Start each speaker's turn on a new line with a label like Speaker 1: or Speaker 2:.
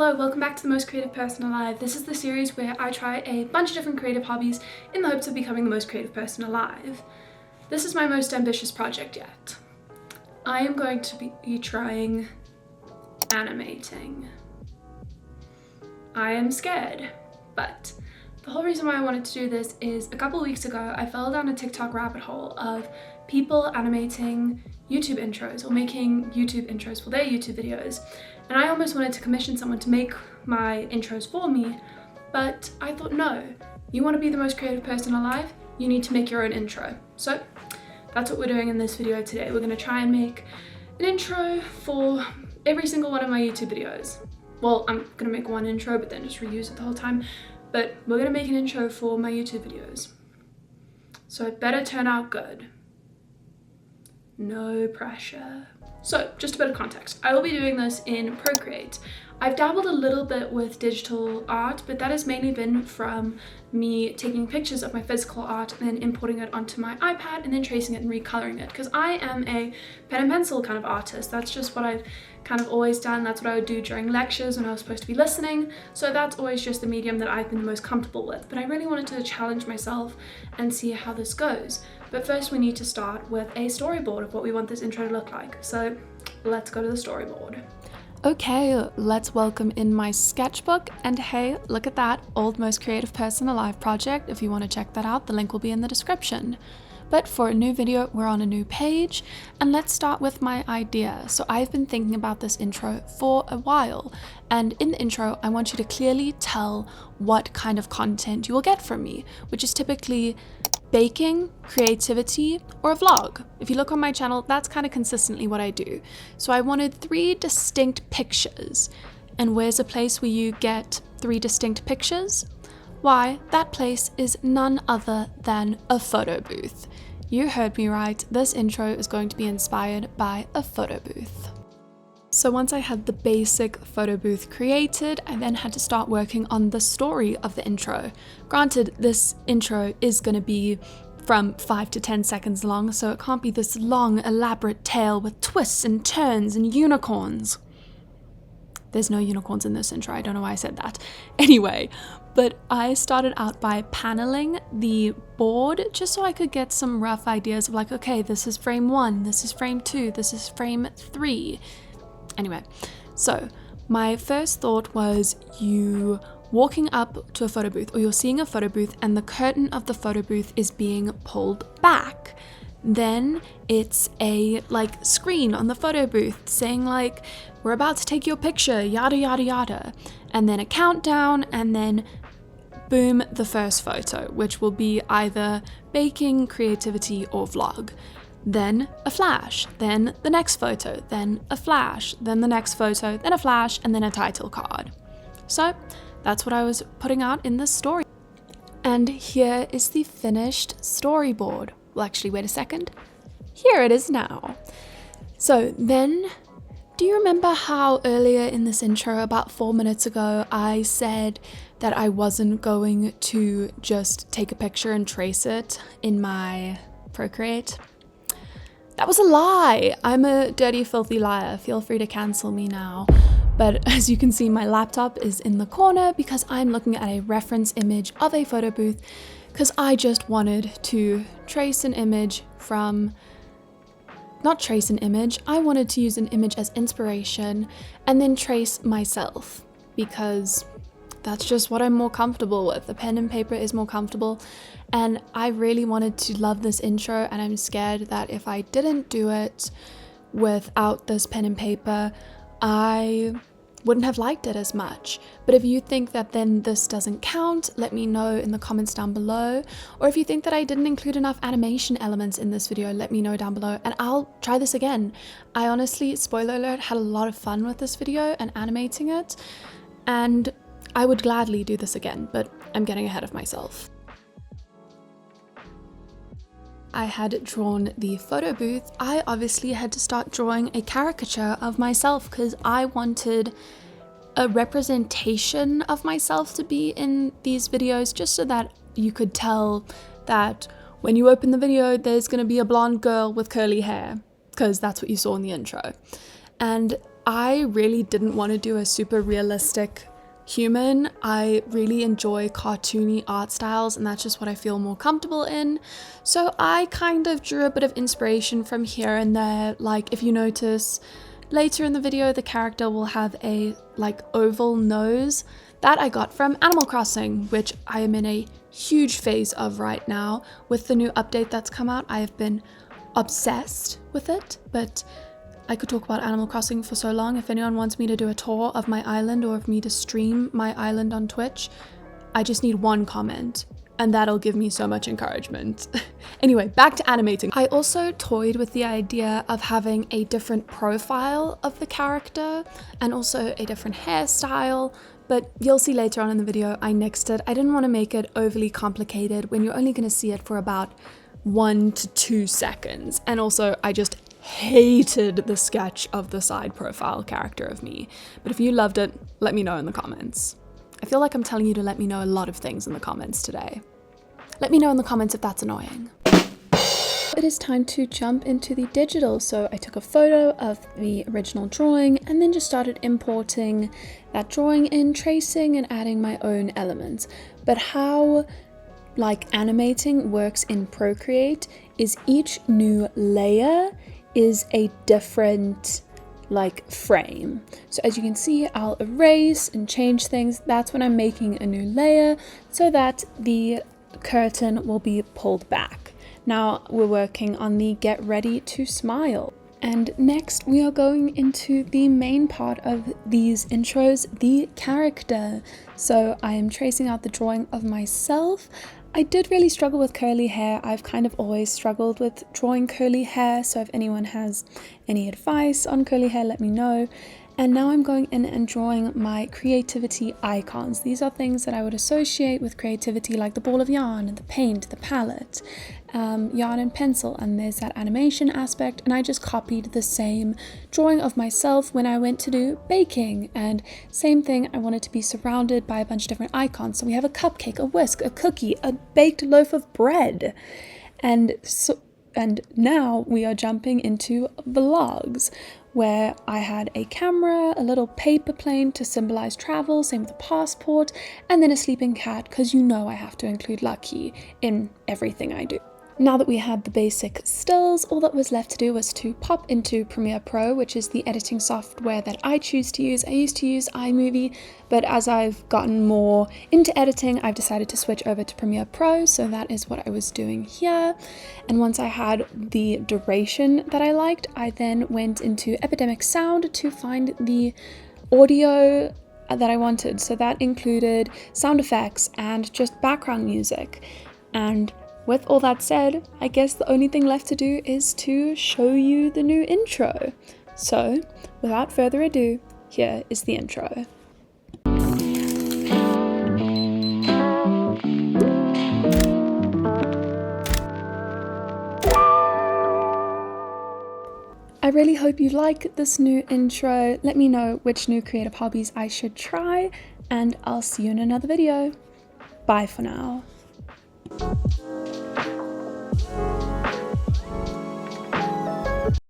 Speaker 1: Hello, welcome back to The Most Creative Person Alive. This is the series where I try a bunch of different creative hobbies in the hopes of becoming the most creative person alive. This is my most ambitious project yet. I am going to be trying animating. I am scared, but the whole reason why I wanted to do this is a couple of weeks ago I fell down a TikTok rabbit hole of people animating YouTube intros or making YouTube intros for their YouTube videos. And I almost wanted to commission someone to make my intros for me, but I thought, no, you want to be the most creative person alive, you need to make your own intro. So that's what we're doing in this video today. We're going to try and make an intro for every single one of my YouTube videos. Well, I'm going to make one intro, but then just reuse it the whole time. But we're going to make an intro for my YouTube videos. So it better turn out good. No pressure. So just a bit of context. I will be doing this in Procreate. I've dabbled a little bit with digital art, but that has mainly been from me taking pictures of my physical art and then importing it onto my iPad and then tracing it and recoloring it, because I am a pen and pencil kind of artist. That's just what I've kind of always done. That's what I would do during lectures when I was supposed to be listening. So that's always just the medium that I've been the most comfortable with. But I really wanted to challenge myself and see how this goes. But first we need to start with a storyboard of what we want this intro to look like. So let's go to the storyboard.
Speaker 2: Okay, let's welcome in my sketchbook, and hey, look at that, Old Most Creative Person Alive project. If you want to check that out, the link will be in the description. But for a new video, we're on a new page, and let's start with my idea. So I've been thinking about this intro for a while, and in the intro, I want you to clearly tell what kind of content you will get from me, which is typically baking, creativity, or a vlog. If you look on my channel, that's kind of consistently what I do. So I wanted 3 distinct pictures. And where's a place where you get 3 distinct pictures? Why, that place is none other than a photo booth. You heard me right, this intro is going to be inspired by a photo booth. So once I had the basic photo booth created, I then had to start working on the story of the intro. Granted, this intro is going to be from 5 to 10 seconds long, so it can't be this long, elaborate tale with twists and turns and unicorns. There's no unicorns in this intro, I don't know why I said that. Anyway, but I started out by paneling the board just so I could get some rough ideas of like, okay, this is frame 1, this is frame 2, this is frame 3. Anyway, so my first thought was you walking up to a photo booth, or you're seeing a photo booth and the curtain of the photo booth is being pulled back. Then it's a screen on the photo booth saying like, we're about to take your picture, yada yada yada. And then a countdown, and then boom, the first photo, which will be either baking, creativity, or vlog. Then a flash, then the next photo, then a flash, then the next photo, then a flash, and then a title card. So that's what I was putting out in this story. And here is the finished storyboard. Well, actually, wait a second. Here it is now. So then, do you remember how earlier in this intro, about 4 minutes ago, I said that I wasn't going to just take a picture and trace it in my Procreate? That was a lie! I'm a dirty, filthy liar. Feel free to cancel me now. But as you can see, my laptop is in the corner because I'm looking at a reference image of a photo booth because I just wanted to trace an image from... Not trace an image, I wanted to use an image as inspiration and then trace myself because that's just what I'm more comfortable with. The pen and paper is more comfortable, and I really wanted to love this intro, and I'm scared that if I didn't do it without this pen and paper, I wouldn't have liked it as much. But if you think that then this doesn't count, let me know in the comments down below. Or if you think that I didn't include enough animation elements in this video, let me know down below and I'll try this again. I honestly, spoiler alert, had a lot of fun with this video and animating it, and I would gladly do this again, but I'm getting ahead of myself. I had drawn the photo booth. I obviously had to start drawing a caricature of myself because I wanted a representation of myself to be in these videos, just so that you could tell that when you open the video, there's going to be a blonde girl with curly hair, because that's what you saw in the intro. And I really didn't want to do a super realistic human. I really enjoy cartoony art styles, and that's just what I feel more comfortable in. So I kind of drew a bit of inspiration from here and there. Like, if you notice, later in the video, the character will have a like oval nose. That I got from Animal Crossing, which I am in a huge phase of right now. With the new update that's come out, I have been obsessed with it, but I could talk about Animal Crossing for so long. If anyone wants me to do a tour of my island or of me to stream my island on Twitch, I just need one comment and that'll give me so much encouragement. Anyway, back to animating. I also toyed with the idea of having a different profile of the character and also a different hairstyle, but you'll see later on in the video I nixed it. I didn't want to make it overly complicated when you're only going to see it for about 1 to 2 seconds. And also I just hated the sketch of the side profile character of me. But if you loved it, let me know in the comments. I feel like I'm telling you to let me know a lot of things in the comments today. Let me know in the comments if that's annoying. It is time to jump into the digital. So I took a photo of the original drawing and then just started importing that drawing in, tracing and adding my own elements. But how like animating works in Procreate is each new layer is a different like frame. So as you can see, I'll erase and change things. That's when I'm making a new layer so that the curtain will be pulled back. Now we're working on the get ready to smile. And next we are going into the main part of these intros, the character. So I am tracing out the drawing of myself. I did really struggle with curly hair. I've kind of always struggled with drawing curly hair, so if anyone has any advice on curly hair, let me know. And now I'm going in and drawing my creativity icons. These are things that I would associate with creativity, like the ball of yarn, the paint, the palette, yarn and pencil, and there's that animation aspect. And I just copied the same drawing of myself when I went to do baking. And same thing, I wanted to be surrounded by a bunch of different icons. So we have a cupcake, a whisk, a cookie, a baked loaf of bread. And now we are jumping into vlogs, where I had a camera, a little paper plane to symbolize travel, same with a passport, and then a sleeping cat, because you know I have to include Lucky in everything I do. Now that we had the basic stills, all that was left to do was to pop into Premiere Pro, which is the editing software that I choose to use. I used to use iMovie, but as I've gotten more into editing, I've decided to switch over to Premiere Pro, so that is what I was doing here. And once I had the duration that I liked, I then went into Epidemic Sound to find the audio that I wanted. So that included sound effects and just background music. And with all that said, I guess the only thing left to do is to show you the new intro. So, without further ado, here is the intro. I really hope you like this new intro. Let me know which new creative hobbies I should try, and I'll see you in another video. Bye for now.